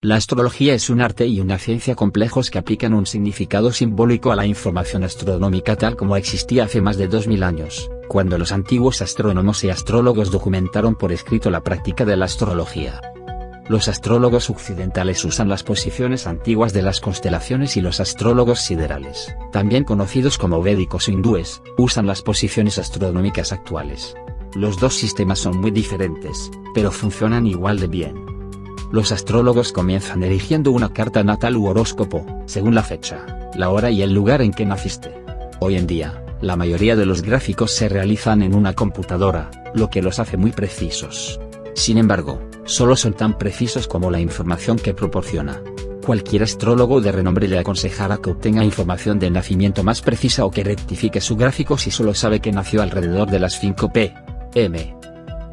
La astrología es un arte y una ciencia complejos que aplican un significado simbólico a la información astronómica tal como existía hace más de 2000 años, cuando los antiguos astrónomos y astrólogos documentaron por escrito la práctica de la astrología. Los astrólogos occidentales usan las posiciones antiguas de las constelaciones y los astrólogos siderales, también conocidos como védicos o hindúes, usan las posiciones astronómicas actuales. Los dos sistemas son muy diferentes, pero funcionan igual de bien. Los astrólogos comienzan eligiendo una carta natal u horóscopo, según la fecha, la hora y el lugar en que naciste. Hoy en día, la mayoría de los gráficos se realizan en una computadora, lo que los hace muy precisos. Sin embargo, solo son tan precisos como la información que proporciona. Cualquier astrólogo de renombre le aconsejará que obtenga información de nacimiento más precisa o que rectifique su gráfico si solo sabe que nació alrededor de las 5 p.m.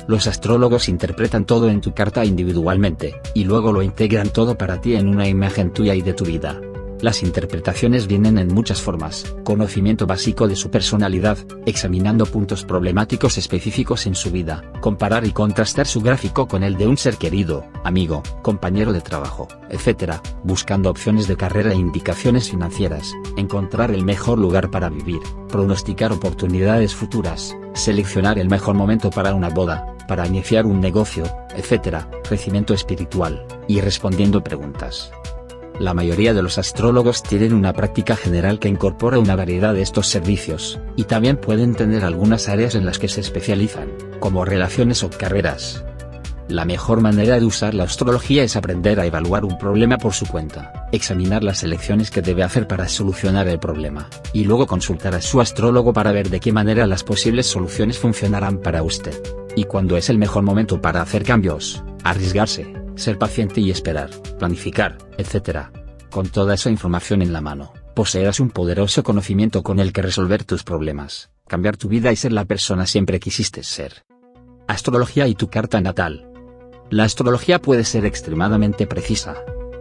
Los astrólogos interpretan todo en tu carta individualmente, y luego lo integran todo para ti en una imagen tuya y de tu vida. Las interpretaciones vienen en muchas formas: conocimiento básico de su personalidad, examinando puntos problemáticos específicos en su vida, comparar y contrastar su gráfico con el de un ser querido, amigo, compañero de trabajo, etc., buscando opciones de carrera e indicaciones financieras, encontrar el mejor lugar para vivir, pronosticar oportunidades futuras, seleccionar el mejor momento para una boda, para iniciar un negocio, etc., crecimiento espiritual, y respondiendo preguntas. La mayoría de los astrólogos tienen una práctica general que incorpora una variedad de estos servicios, y también pueden tener algunas áreas en las que se especializan, como relaciones o carreras. La mejor manera de usar la astrología es aprender a evaluar un problema por su cuenta, examinar las elecciones que debe hacer para solucionar el problema, y luego consultar a su astrólogo para ver de qué manera las posibles soluciones funcionarán para usted. Y cuándo es el mejor momento para hacer cambios, arriesgarse, ser paciente y esperar, planificar, etc. Con toda esa información en la mano, poseerás un poderoso conocimiento con el que resolver tus problemas, cambiar tu vida y ser la persona siempre quisiste ser. Astrología y tu carta natal. La astrología puede ser extremadamente precisa,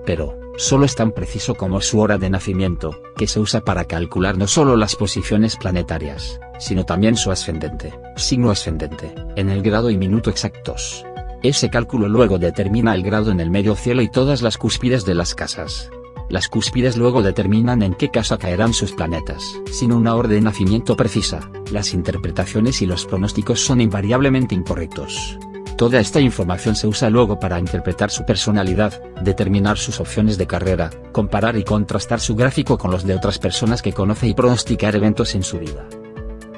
pero solo es tan preciso como su hora de nacimiento, que se usa para calcular no solo las posiciones planetarias, sino también su ascendente, signo ascendente, en el grado y minuto exactos. Ese cálculo luego determina el grado en el medio cielo y todas las cúspides de las casas. Las cúspides luego determinan en qué casa caerán sus planetas. Sin una hora de nacimiento precisa, las interpretaciones y los pronósticos son invariablemente incorrectos. Toda esta información se usa luego para interpretar su personalidad, determinar sus opciones de carrera, comparar y contrastar su gráfico con los de otras personas que conoce y pronosticar eventos en su vida.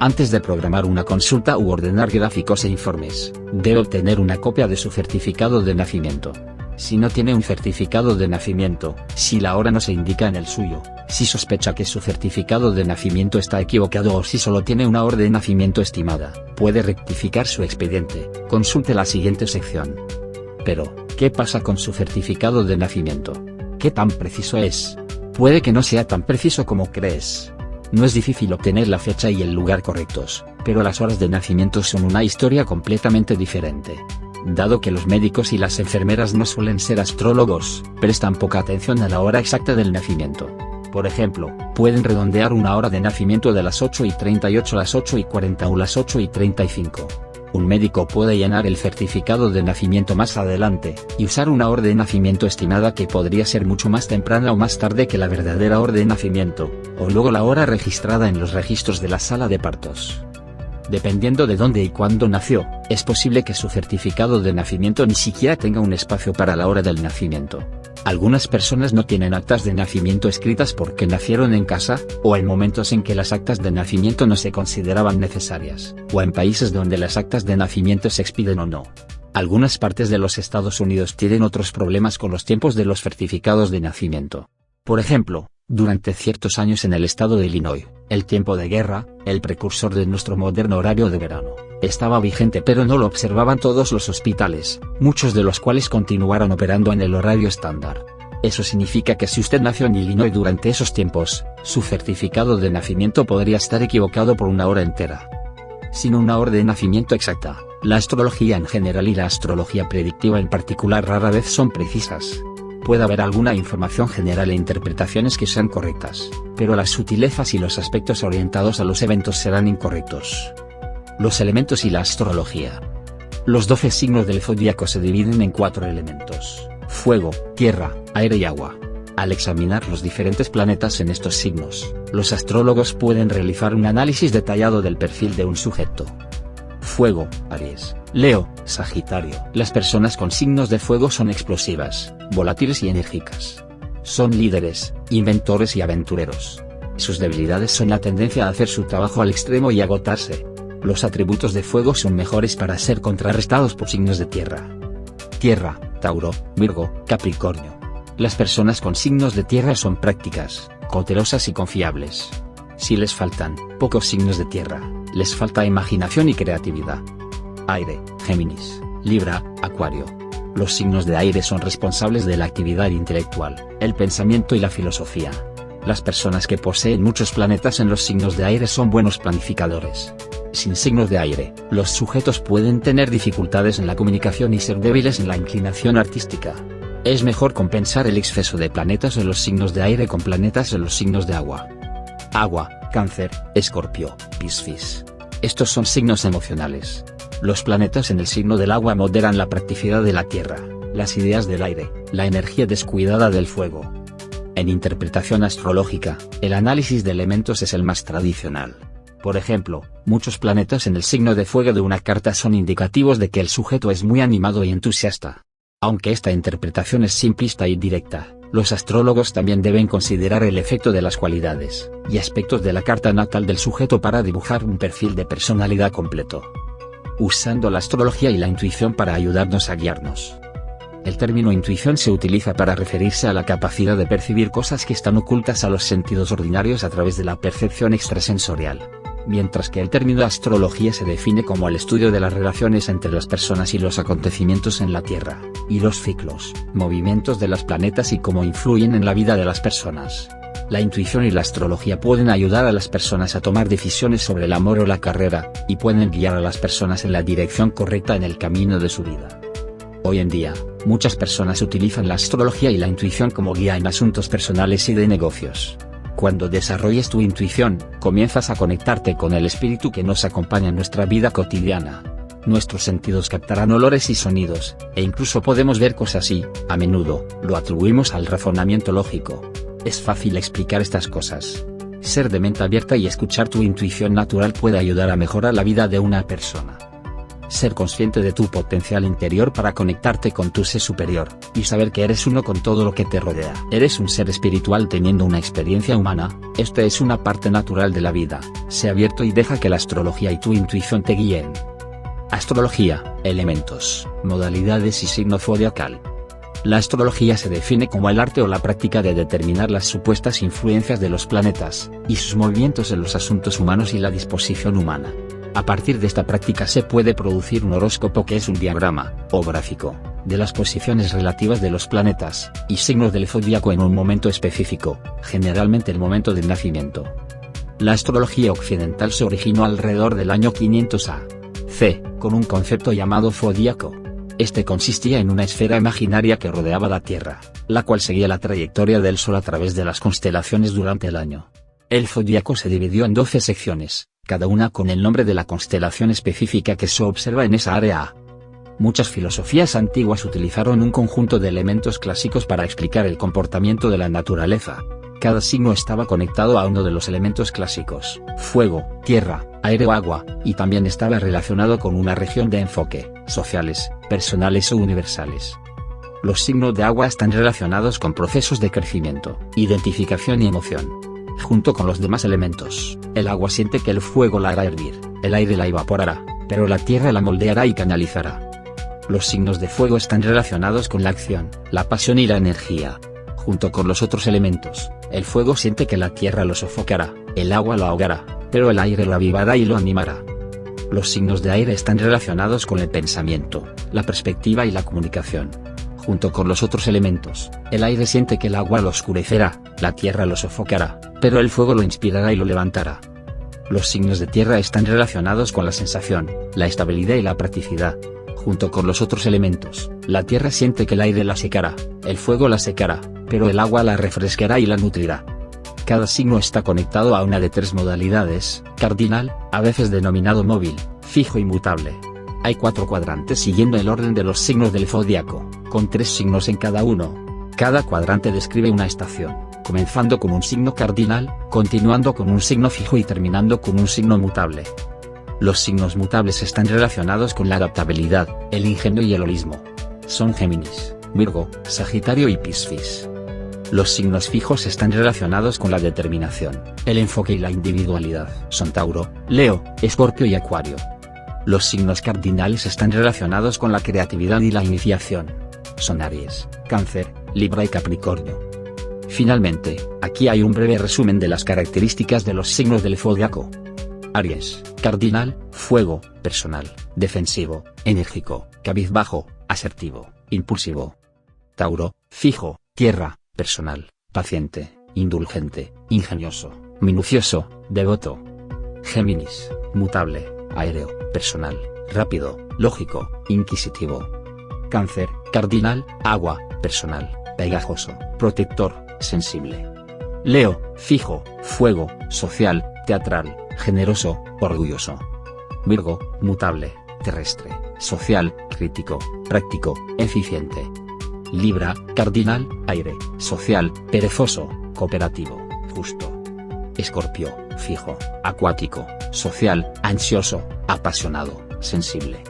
Antes de programar una consulta u ordenar gráficos e informes, debe obtener una copia de su certificado de nacimiento. Si no tiene un certificado de nacimiento, si la hora no se indica en el suyo, si sospecha que su certificado de nacimiento está equivocado o si solo tiene una hora de nacimiento estimada, puede rectificar su expediente. Consulte la siguiente sección. Pero, ¿qué pasa con su certificado de nacimiento? ¿Qué tan preciso es? Puede que no sea tan preciso como crees. No es difícil obtener la fecha y el lugar correctos, pero las horas de nacimiento son una historia completamente diferente. Dado que los médicos y las enfermeras no suelen ser astrólogos, prestan poca atención a la hora exacta del nacimiento. Por ejemplo, pueden redondear una hora de nacimiento de las 8:38 a las 8:40 o las 8:35. Un médico puede llenar el certificado de nacimiento más adelante, y usar una hora de nacimiento estimada que podría ser mucho más temprana o más tarde que la verdadera hora de nacimiento, o luego la hora registrada en los registros de la sala de partos. Dependiendo de dónde y cuándo nació, es posible que su certificado de nacimiento ni siquiera tenga un espacio para la hora del nacimiento. Algunas personas no tienen actas de nacimiento escritas porque nacieron en casa, o en momentos en que las actas de nacimiento no se consideraban necesarias, o en países donde las actas de nacimiento se expiden o no. Algunas partes de los Estados Unidos tienen otros problemas con los tiempos de los certificados de nacimiento. Por ejemplo, durante ciertos años en el estado de Illinois, el tiempo de guerra, el precursor de nuestro moderno horario de verano, estaba vigente pero no lo observaban todos los hospitales, muchos de los cuales continuaron operando en el horario estándar. Eso significa que si usted nació en Illinois durante esos tiempos, su certificado de nacimiento podría estar equivocado por una hora entera. Sin una hora de nacimiento exacta, la astrología en general y la astrología predictiva en particular rara vez son precisas. Puede haber alguna información general e interpretaciones que sean correctas, pero las sutilezas y los aspectos orientados a los eventos serán incorrectos. Los elementos y la astrología. Los 12 signos del zodíaco se dividen en 4 elementos: fuego, tierra, aire y agua. Al examinar los diferentes planetas en estos signos, los astrólogos pueden realizar un análisis detallado del perfil de un sujeto. Fuego, Aries, Leo, Sagitario. Las personas con signos de fuego son explosivas, volátiles y enérgicas. Son líderes, inventores y aventureros. Sus debilidades son la tendencia a hacer su trabajo al extremo y agotarse. Los atributos de fuego son mejores para ser contrarrestados por signos de tierra. Tierra, Tauro, Virgo, Capricornio. Las personas con signos de tierra son prácticas, cautelosas y confiables. Si les faltan pocos signos de tierra, les falta imaginación y creatividad. Aire, Géminis, Libra, Acuario. Los signos de aire son responsables de la actividad intelectual, el pensamiento y la filosofía. Las personas que poseen muchos planetas en los signos de aire son buenos planificadores. Sin signos de aire, los sujetos pueden tener dificultades en la comunicación y ser débiles en la inclinación artística. Es mejor compensar el exceso de planetas en los signos de aire con planetas en los signos de agua. Agua, Cáncer, Escorpio, Piscis. Estos son signos emocionales. Los planetas en el signo del agua moderan la practicidad de la tierra, las ideas del aire, la energía descuidada del fuego. En interpretación astrológica, el análisis de elementos es el más tradicional. Por ejemplo, muchos planetas en el signo de fuego de una carta son indicativos de que el sujeto es muy animado y entusiasta. Aunque esta interpretación es simplista y directa, los astrólogos también deben considerar el efecto de las cualidades y aspectos de la carta natal del sujeto para dibujar un perfil de personalidad completo. Usando la astrología y la intuición para ayudarnos a guiarnos. El término intuición se utiliza para referirse a la capacidad de percibir cosas que están ocultas a los sentidos ordinarios a través de la percepción extrasensorial. Mientras que el término astrología se define como el estudio de las relaciones entre las personas y los acontecimientos en la Tierra, y los ciclos, movimientos de los planetas y cómo influyen en la vida de las personas. La intuición y la astrología pueden ayudar a las personas a tomar decisiones sobre el amor o la carrera, y pueden guiar a las personas en la dirección correcta en el camino de su vida. Hoy en día, muchas personas utilizan la astrología y la intuición como guía en asuntos personales y de negocios. Cuando desarrolles tu intuición, comienzas a conectarte con el espíritu que nos acompaña en nuestra vida cotidiana. Nuestros sentidos captarán olores y sonidos, e incluso podemos ver cosas y, a menudo, lo atribuimos al razonamiento lógico. Es fácil explicar estas cosas. Ser de mente abierta y escuchar tu intuición natural puede ayudar a mejorar la vida de una persona. Ser consciente de tu potencial interior para conectarte con tu ser superior, y saber que eres uno con todo lo que te rodea. Eres un ser espiritual teniendo una experiencia humana, esta es una parte natural de la vida. Sé abierto y deja que la astrología y tu intuición te guíen. Astrología, elementos, modalidades y signo zodiacal. La astrología se define como el arte o la práctica de determinar las supuestas influencias de los planetas, y sus movimientos en los asuntos humanos y la disposición humana. A partir de esta práctica se puede producir un horóscopo, que es un diagrama, o gráfico, de las posiciones relativas de los planetas y signos del zodíaco en un momento específico, generalmente el momento del nacimiento. La astrología occidental se originó alrededor del año 500 a.C., con un concepto llamado zodíaco. Este consistía en una esfera imaginaria que rodeaba la Tierra, la cual seguía la trayectoria del Sol a través de las constelaciones durante el año. El zodíaco se dividió en 12 secciones, cada una con el nombre de la constelación específica que se observa en esa área. Muchas filosofías antiguas utilizaron un conjunto de elementos clásicos para explicar el comportamiento de la naturaleza. Cada signo estaba conectado a uno de los elementos clásicos, fuego, tierra, aire o agua, y también estaba relacionado con una región de enfoque, sociales, personales o universales. Los signos de agua están relacionados con procesos de crecimiento, identificación y emoción. Junto con los demás elementos, el agua siente que el fuego la hará hervir, el aire la evaporará, pero la tierra la moldeará y canalizará. Los signos de fuego están relacionados con la acción, la pasión y la energía. Junto con los otros elementos, el fuego siente que la tierra lo sofocará, el agua lo ahogará, pero el aire lo avivará y lo animará. Los signos de aire están relacionados con el pensamiento, la perspectiva y la comunicación. Junto con los otros elementos, el aire siente que el agua lo oscurecerá, la tierra lo sofocará, pero el fuego lo inspirará y lo levantará. Los signos de tierra están relacionados con la sensación, la estabilidad y la practicidad. Junto con los otros elementos, la tierra siente que el aire la secará, el fuego la secará, pero el agua la refrescará y la nutrirá. Cada signo está conectado a una de 3 modalidades, cardinal, a veces denominado móvil, fijo y mutable. Hay 4 cuadrantes siguiendo el orden de los signos del zodiaco, con 3 signos en cada uno. Cada cuadrante describe una estación, comenzando con un signo cardinal, continuando con un signo fijo y terminando con un signo mutable. Los signos mutables están relacionados con la adaptabilidad, el ingenio y el holismo. Son Géminis, Virgo, Sagitario y Piscis. Los signos fijos están relacionados con la determinación, el enfoque y la individualidad. Son Tauro, Leo, Escorpio y Acuario. Los signos cardinales están relacionados con la creatividad y la iniciación. Son Aries, Cáncer, Libra y Capricornio. Finalmente, aquí hay un breve resumen de las características de los signos del zodiaco. Aries, cardinal, fuego, personal, defensivo, enérgico, cabizbajo, asertivo, impulsivo. Tauro, fijo, tierra, personal, paciente, indulgente, ingenioso, minucioso, devoto. Géminis, mutable, aéreo, personal, rápido, lógico, inquisitivo. Cáncer, cardinal, agua, personal, pegajoso, protector, sensible. Leo, fijo, fuego, social, teatral, generoso, orgulloso. Virgo, mutable, terrestre, social, crítico, práctico, eficiente. Libra, cardinal, aire, social, perezoso, cooperativo, justo. Escorpio, fijo, acuático, social, ansioso, apasionado, sensible.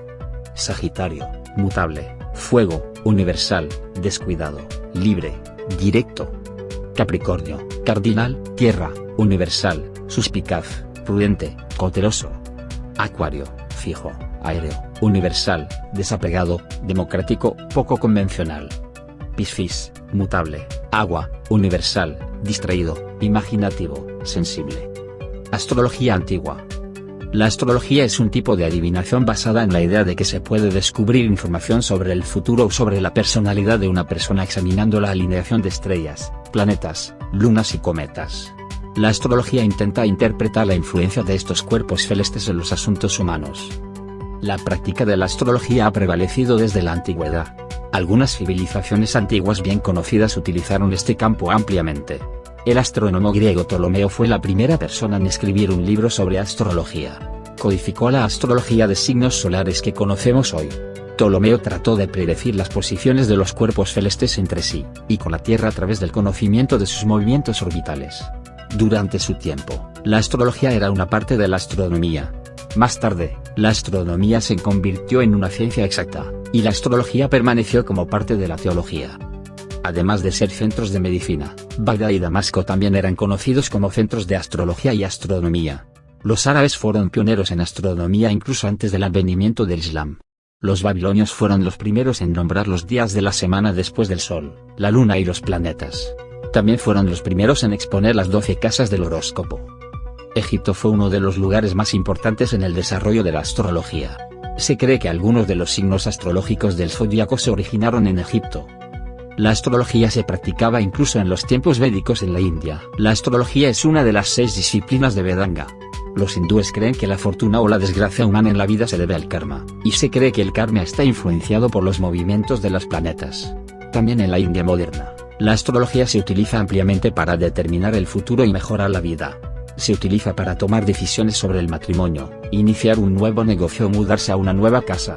Sagitario, mutable, fuego, universal, descuidado, libre, directo. Capricornio, cardinal, tierra, universal, suspicaz, prudente, cauteloso. Acuario, fijo, aéreo, universal, desapegado, democrático, poco convencional. Piscis, mutable, agua, universal, distraído, imaginativo, sensible. Astrología antigua. La astrología es un tipo de adivinación basada en la idea de que se puede descubrir información sobre el futuro o sobre la personalidad de una persona examinando la alineación de estrellas, planetas, lunas y cometas. La astrología intenta interpretar la influencia de estos cuerpos celestes en los asuntos humanos. La práctica de la astrología ha prevalecido desde la antigüedad. Algunas civilizaciones antiguas bien conocidas utilizaron este campo ampliamente. El astrónomo griego Ptolomeo fue la primera persona en escribir un libro sobre astrología. Codificó la astrología de signos solares que conocemos hoy. Ptolomeo trató de predecir las posiciones de los cuerpos celestes entre sí, y con la Tierra a través del conocimiento de sus movimientos orbitales. Durante su tiempo, la astrología era una parte de la astronomía. Más tarde, la astronomía se convirtió en una ciencia exacta, y la astrología permaneció como parte de la teología. Además de ser centros de medicina, Bagdad y Damasco también eran conocidos como centros de astrología y astronomía. Los árabes fueron pioneros en astronomía incluso antes del advenimiento del Islam. Los babilonios fueron los primeros en nombrar los días de la semana después del Sol, la Luna y los planetas. También fueron los primeros en exponer las 12 casas del horóscopo. Egipto fue uno de los lugares más importantes en el desarrollo de la astrología. Se cree que algunos de los signos astrológicos del zodíaco se originaron en Egipto. La astrología se practicaba incluso en los tiempos védicos en la India. La astrología es una de las 6 disciplinas de Vedanga. Los hindúes creen que la fortuna o la desgracia humana en la vida se debe al karma, y se cree que el karma está influenciado por los movimientos de los planetas. También en la India moderna, la astrología se utiliza ampliamente para determinar el futuro y mejorar la vida. Se utiliza para tomar decisiones sobre el matrimonio, iniciar un nuevo negocio o mudarse a una nueva casa.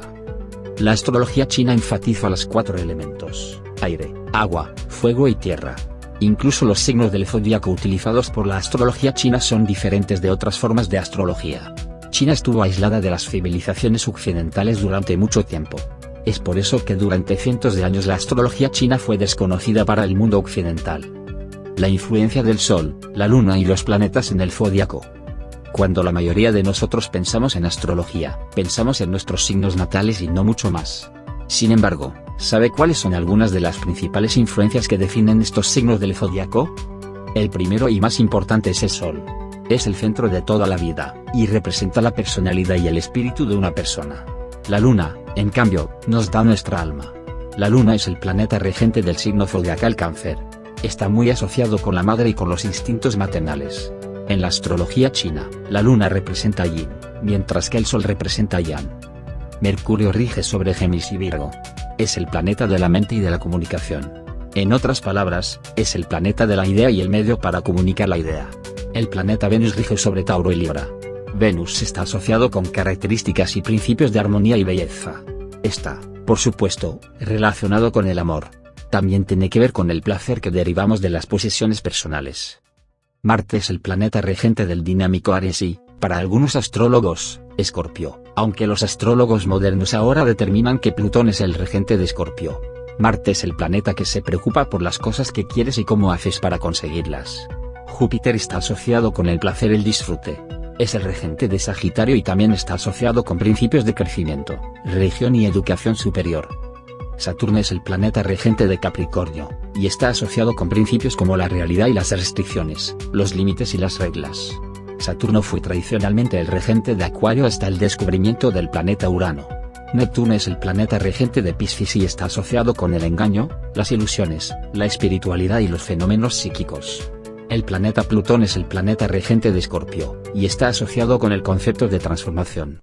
La astrología china enfatiza los 4 elementos: aire, agua, fuego y tierra. Incluso los signos del zodíaco utilizados por la astrología china son diferentes de otras formas de astrología. China estuvo aislada de las civilizaciones occidentales durante mucho tiempo. Es por eso que durante cientos de años la astrología china fue desconocida para el mundo occidental. La influencia del Sol, la Luna y los planetas en el zodíaco. Cuando la mayoría de nosotros pensamos en astrología, pensamos en nuestros signos natales y no mucho más. Sin embargo, ¿sabe cuáles son algunas de las principales influencias que definen estos signos del zodiaco? El primero y más importante es el Sol. Es el centro de toda la vida, y representa la personalidad y el espíritu de una persona. La Luna, en cambio, nos da nuestra alma. La Luna es el planeta regente del signo zodiacal Cáncer. Está muy asociado con la madre y con los instintos maternales. En la astrología china, la Luna representa a Yin, mientras que el Sol representa a Yang. Mercurio rige sobre Géminis y Virgo. Es el planeta de la mente y de la comunicación. En otras palabras, es el planeta de la idea y el medio para comunicar la idea. El planeta Venus rige sobre Tauro y Libra. Venus está asociado con características y principios de armonía y belleza. Está, por supuesto, relacionado con el amor. También tiene que ver con el placer que derivamos de las posesiones personales. Marte es el planeta regente del dinámico Aries y, para algunos astrólogos, Escorpio, aunque los astrólogos modernos ahora determinan que Plutón es el regente de Escorpio. Marte es el planeta que se preocupa por las cosas que quieres y cómo haces para conseguirlas. Júpiter está asociado con el placer y el disfrute. Es el regente de Sagitario y también está asociado con principios de crecimiento, religión y educación superior. Saturno es el planeta regente de Capricornio, y está asociado con principios como la realidad y las restricciones, los límites y las reglas. Saturno fue tradicionalmente el regente de Acuario hasta el descubrimiento del planeta Urano. Neptuno es el planeta regente de Piscis y está asociado con el engaño, las ilusiones, la espiritualidad y los fenómenos psíquicos. El planeta Plutón es el planeta regente de Escorpio, y está asociado con el concepto de transformación,